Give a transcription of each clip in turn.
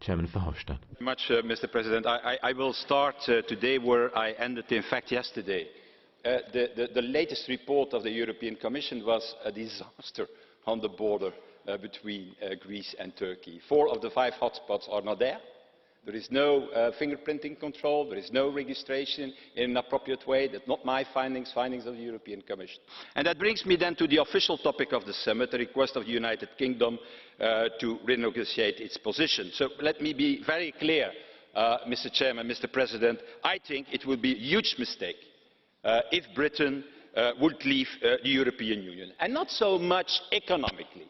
Chairman Verhofstadt. Mr. President. I will start today where I ended, in fact, yesterday. The latest report of the European Commission was a disaster on the border between Greece and Turkey. 4 of the 5 hotspots are not there. There is no fingerprinting control, there is no registration in an appropriate way. That's not my findings, findings of the European Commission. And that brings me then to the official topic of the summit, the request of the United Kingdom to renegotiate its position. So let me be very clear, Mr. Chairman, Mr. President. I think it would be a huge mistake if Britain would leave the European Union, and not so much economically.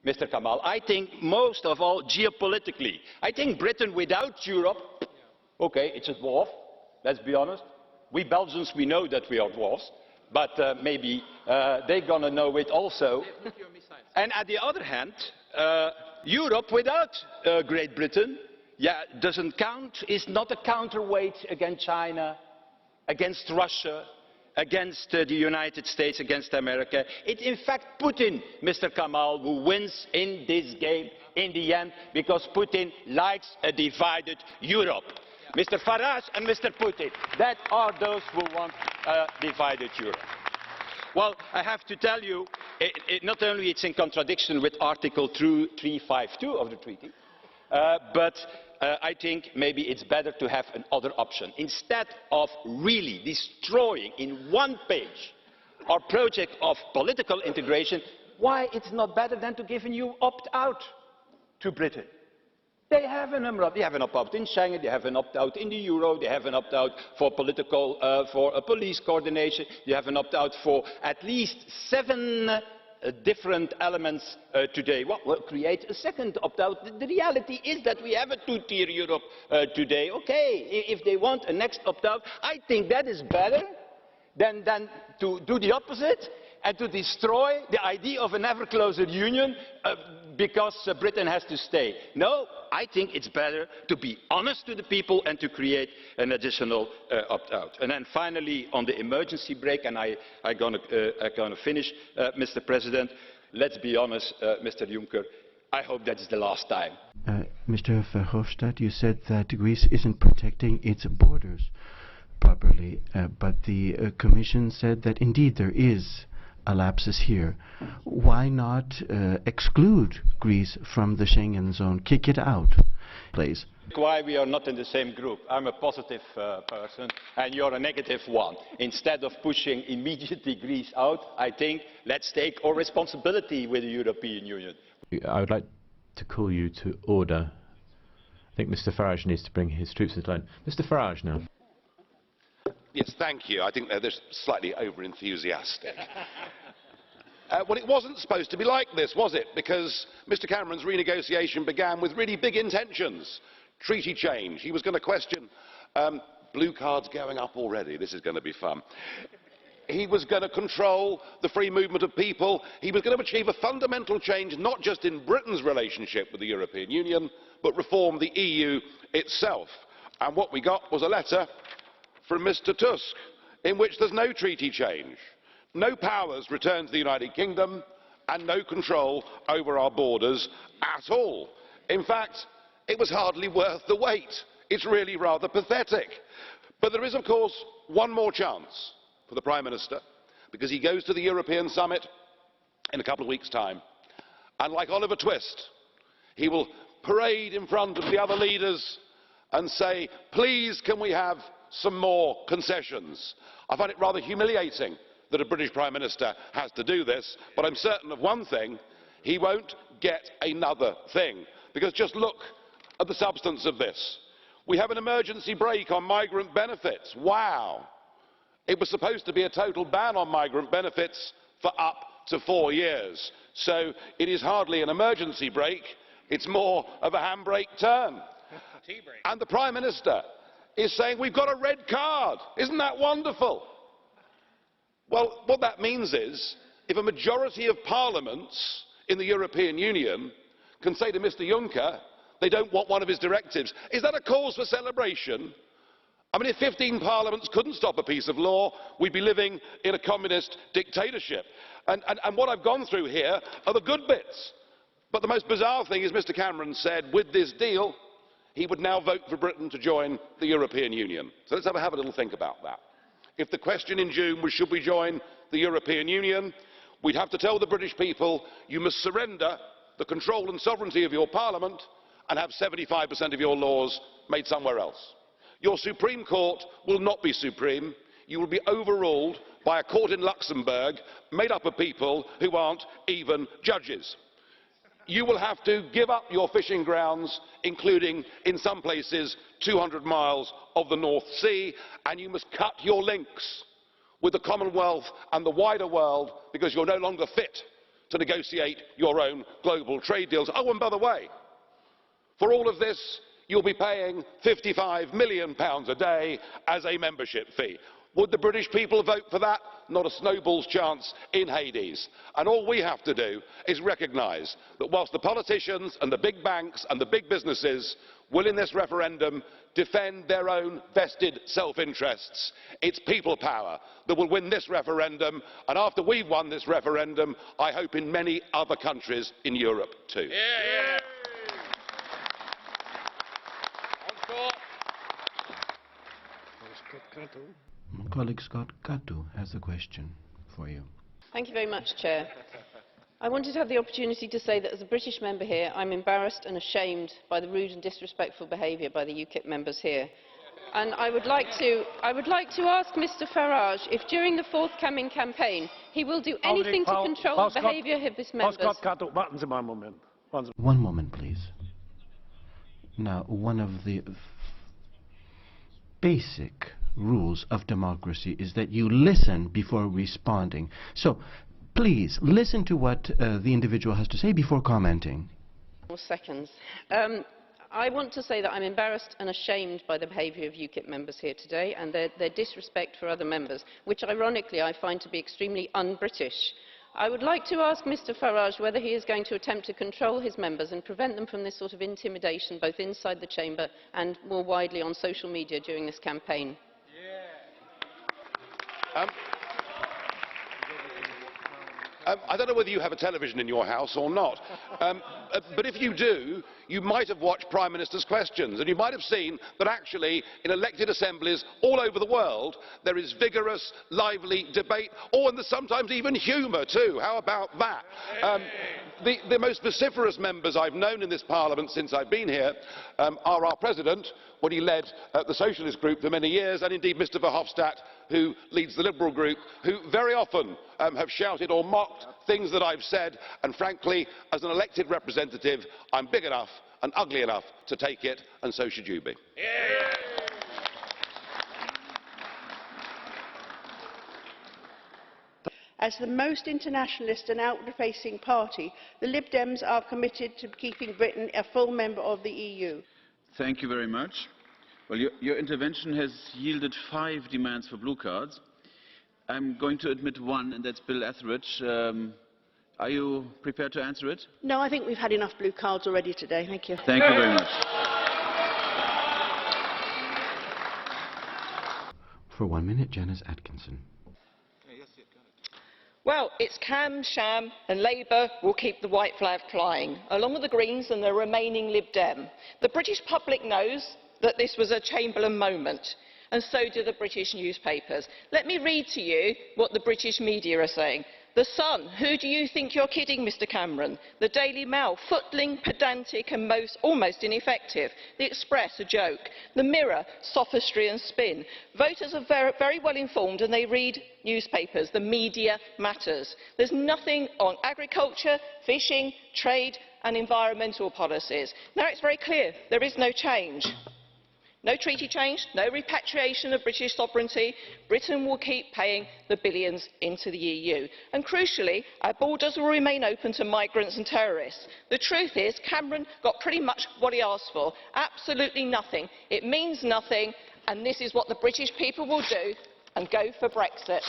Mr. Kamal, I think most of all geopolitically. I think Britain without Europe, okay, it's a dwarf, let's be honest. We Belgians, we know that we are dwarfs, but maybe they're going to know it also. And on the other hand, Europe without Great Britain, doesn't count, is not a counterweight against China, against Russia, against the United States, against America. It's in fact Putin, Mr. Kamal, who wins in this game in the end, because Putin likes a divided Europe. Mr. Farage and Mr. Putin, that are those who want a divided Europe. Well, I have to tell you, not only it's in contradiction with Article 352 of the treaty, but I think maybe it's better to have another option. Instead of really destroying in one page our project of political integration, why it's not better than to give a new opt-out to Britain? They have an opt-out in Schengen, they have an opt-out in the euro, they have an opt-out for police coordination, they have an opt-out for at least 7 different elements today. Well, we'll create a second opt-out. The reality is that we have a 2-tier Europe today. Okay, if they want a next opt-out, I think that is better than to do the opposite and to destroy the idea of an ever closer union because Britain has to stay. No, I think it's better to be honest to the people and to create an additional opt-out. And then finally, on the emergency brake, and I'm going to finish, Mr. President, let's be honest, Mr. Juncker, I hope that is the last time. Mr. Verhofstadt, you said that Greece isn't protecting its borders properly, but the Commission said that indeed there is a lapsus here. Why not exclude Greece from the Schengen zone? Kick it out, please. Why we are not in the same group. I'm a positive person and you're a negative one. Instead of pushing immediately Greece out, I think let's take our responsibility with the European Union. I would like to call you to order. I think Mr. Farage needs to bring his troops into line. Mr. Farage now. Yes, thank you. I think they're slightly over-enthusiastic. Well, it wasn't supposed to be like this, was it? Because Mr. Cameron's renegotiation began with really big intentions. Treaty change. He was going to question blue cards going up already. This is going to be fun. He was going to control the free movement of people. He was going to achieve a fundamental change, not just in Britain's relationship with the European Union, but reform the EU itself. And what we got was a letter from Mr. Tusk, in which there's no treaty change, no powers returned to the United Kingdom, and no control over our borders at all. In fact, it was hardly worth the wait. It's really rather pathetic. But there is, of course, one more chance for the Prime Minister, because he goes to the European Summit in a couple of weeks' time, and like Oliver Twist, he will parade in front of the other leaders and say, please can we have some more concessions. I find it rather humiliating that a British Prime Minister has to do this, but I'm certain of one thing, he won't get another thing. Because just look at the substance of this. We have an emergency brake on migrant benefits. Wow! It was supposed to be a total ban on migrant benefits for up to 4 years. So it is hardly an emergency brake, it's more of a handbrake turn. And the Prime Minister is saying we've got a red card. Isn't that wonderful? Well, what that means is, if a majority of parliaments in the European Union can say to Mr. Juncker they don't want one of his directives, is that a cause for celebration? I mean, if 15 parliaments couldn't stop a piece of law, we'd be living in a communist dictatorship. And what I've gone through here are the good bits. But the most bizarre thing is Mr. Cameron said, with this deal, he would now vote for Britain to join the European Union. So let's have a little think about that. If the question in June was should we join the European Union, we'd have to tell the British people you must surrender the control and sovereignty of your parliament and have 75% of your laws made somewhere else. Your Supreme Court will not be supreme. You will be overruled by a court in Luxembourg made up of people who aren't even judges. You will have to give up your fishing grounds, including, in some places, 200 miles of the North Sea, and you must cut your links with the Commonwealth and the wider world because you're no longer fit to negotiate your own global trade deals. Oh, and by the way, for all of this, you'll be paying £55 million a day as a membership fee. Would the British people vote for that? Not a snowball's chance in Hades. And all we have to do is recognise that whilst the politicians and the big banks and the big businesses will in this referendum defend their own vested self-interests, it's people power that will win this referendum, and after we've won this referendum, I hope in many other countries in Europe too. Yeah. My colleague Scott CATO has a question for you. Thank you very much, Chair. I wanted to have the opportunity to say that as a British member here, I'm embarrassed and ashamed by the rude and disrespectful behaviour by the UKIP members here. And I would like to ask Mr Farage if during the forthcoming campaign he will do anything to control the behaviour of his members. One moment, please. Now, one of the basic rules of democracy is that you listen before responding. So, please, listen to what the individual has to say before commenting. Seconds. I want to say that I'm embarrassed and ashamed by the behaviour of UKIP members here today and their disrespect for other members, which ironically I find to be extremely un-British. I would like to ask Mr Farage whether he is going to attempt to control his members and prevent them from this sort of intimidation both inside the chamber and more widely on social media during this campaign. I don't know whether you have a television in your house or not, but if you do, you might have watched Prime Minister's Questions, and you might have seen that actually in elected assemblies all over the world there is vigorous, lively debate, and there's sometimes even humour too. How about that? The most vociferous members I've known in this Parliament since I've been here are our President, when he led the Socialist Group for many years, and indeed Mr Verhofstadt, who leads the Liberal Group, who very often have shouted or mocked things that I've said, and frankly, as an elected representative, I'm big enough and ugly enough to take it, and so should you be. As the most internationalist and outward-facing party, the Lib Dems are committed to keeping Britain a full member of the EU. Thank you very much. Well, your intervention has yielded 5 demands for blue cards. I'm going to admit one, and that's Bill Etheridge. Are you prepared to answer it? No, I think we've had enough blue cards already today. Thank you. Thank you very much. For 1 minute, Janice Atkinson. Well, it's Cam, Sham and Labour will keep the white flag flying, along with the Greens and the remaining Lib Dem. The British public knows that this was a Chamberlain moment, and so do the British newspapers. Let me read to you what the British media are saying. The Sun, who do you think you're kidding, Mr Cameron? The Daily Mail, footling, pedantic and almost ineffective. The Express, a joke. The Mirror, sophistry and spin. Voters are very well informed and they read newspapers. The media matters. There's nothing on agriculture, fishing, trade and environmental policies. Now it's very clear, there is no change. No treaty change, no repatriation of British sovereignty. Britain will keep paying the billions into the EU. And crucially, our borders will remain open to migrants and terrorists. The truth is, Cameron got pretty much what he asked for. Absolutely nothing. It means nothing, and this is what the British people will do, and go for Brexit.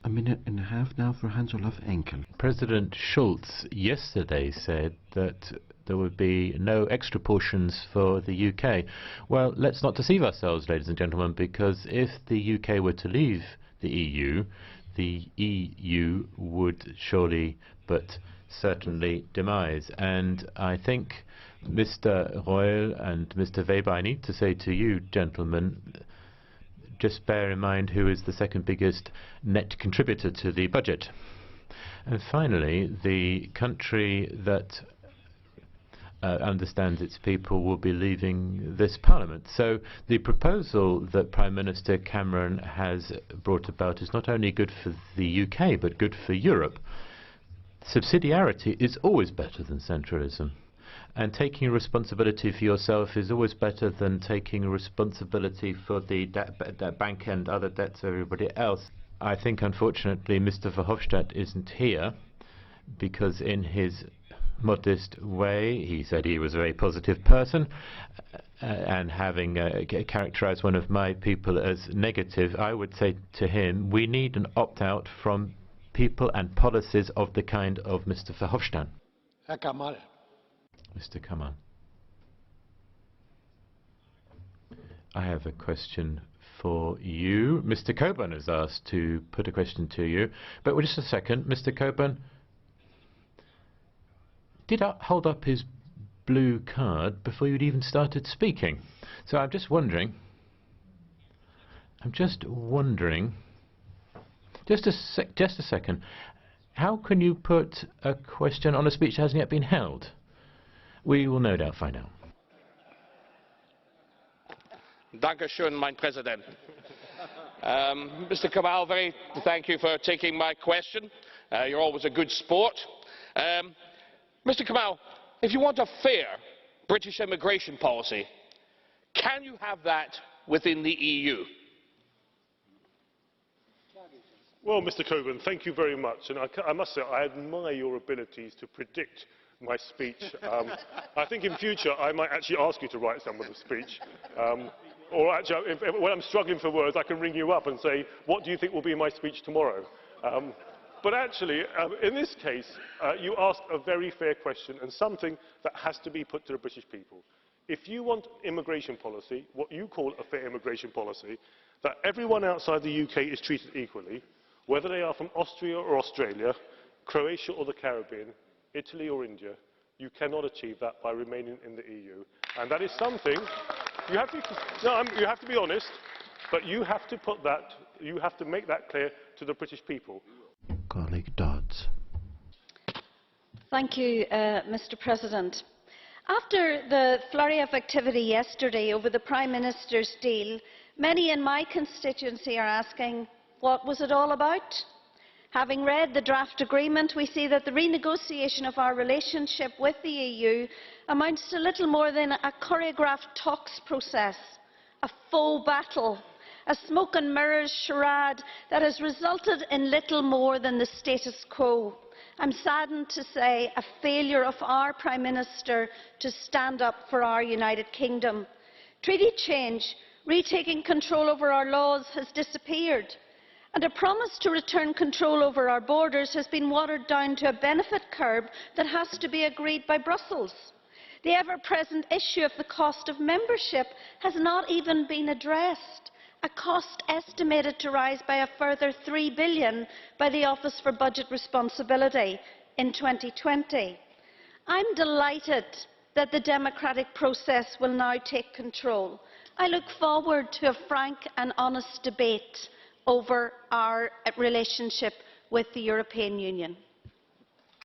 A minute and a half now for Hans-Olaf Henkel. President Schulz yesterday said that there would be no extra portions for the UK. Well, let's not deceive ourselves, ladies and gentlemen, because if the UK were to leave the EU, the EU would surely but certainly demise. And I think, Mr. Royal and Mr. Weber, I need to say to you, gentlemen, just bear in mind who is the second biggest net contributor to the budget. And finally, the country that understands its people will be leaving this Parliament. So the proposal that Prime Minister Cameron has brought about is not only good for the UK, but good for Europe. Subsidiarity is always better than centralism. And taking responsibility for yourself is always better than taking responsibility for the bank and other debts of everybody else. I think, unfortunately, Mr. Verhofstadt isn't here because in his modest way, he said he was a very positive person, and having characterized one of my people as negative, I would say to him, we need an opt-out from people and policies of the kind of Mr. Verhofstadt. Herr Kamal. Mr. Kamal. I have a question for you. Mr. Coburn has asked to put a question to you, but just a second, Mr. Coburn did hold up his blue card before you'd even started speaking. So I'm just wondering, just a second, how can you put a question on a speech that hasn't yet been held? We will no doubt find out. Dankeschön, mein Präsident. Mr. Kamal, thank you for taking my question. You're always a good sport. Mr. Kamal, if you want a fair British immigration policy, can you have that within the EU? Well, Mr. Coburn, thank you very much. And I must say, I admire your abilities to predict my speech. I think in future I might actually ask you to write some of the speech. Or actually, when I'm struggling for words, I can ring you up and say, what do you think will be my speech tomorrow? But actually, in this case, you asked a very fair question and something that has to be put to the British people. If you want immigration policy, what you call a fair immigration policy, that everyone outside the UK is treated equally, whether they are from Austria or Australia, Croatia or the Caribbean, Italy or India, you cannot achieve that by remaining in the EU. And that is something, you have to be honest, but you have to put that, you have to make that clear to the British people. Colleague Dodds. Thank you, Mr. President. After the flurry of activity yesterday over the Prime Minister's deal, many in my constituency are asking, what was it all about? Having read the draft agreement, we see that the renegotiation of our relationship with the EU amounts to little more than a choreographed talks process, a faux battle, a smoke and mirrors charade that has resulted in little more than the status quo. I'm saddened to say a failure of our Prime Minister to stand up for our United Kingdom. Treaty change, retaking control over our laws, has disappeared. And a promise to return control over our borders has been watered down to a benefit curve that has to be agreed by Brussels. The ever-present issue of the cost of membership has not even been addressed, a cost estimated to rise by a further £3 billion by the Office for Budget Responsibility in 2020. I'm delighted that the democratic process will now take control. I look forward to a frank and honest debate over our relationship with the European Union.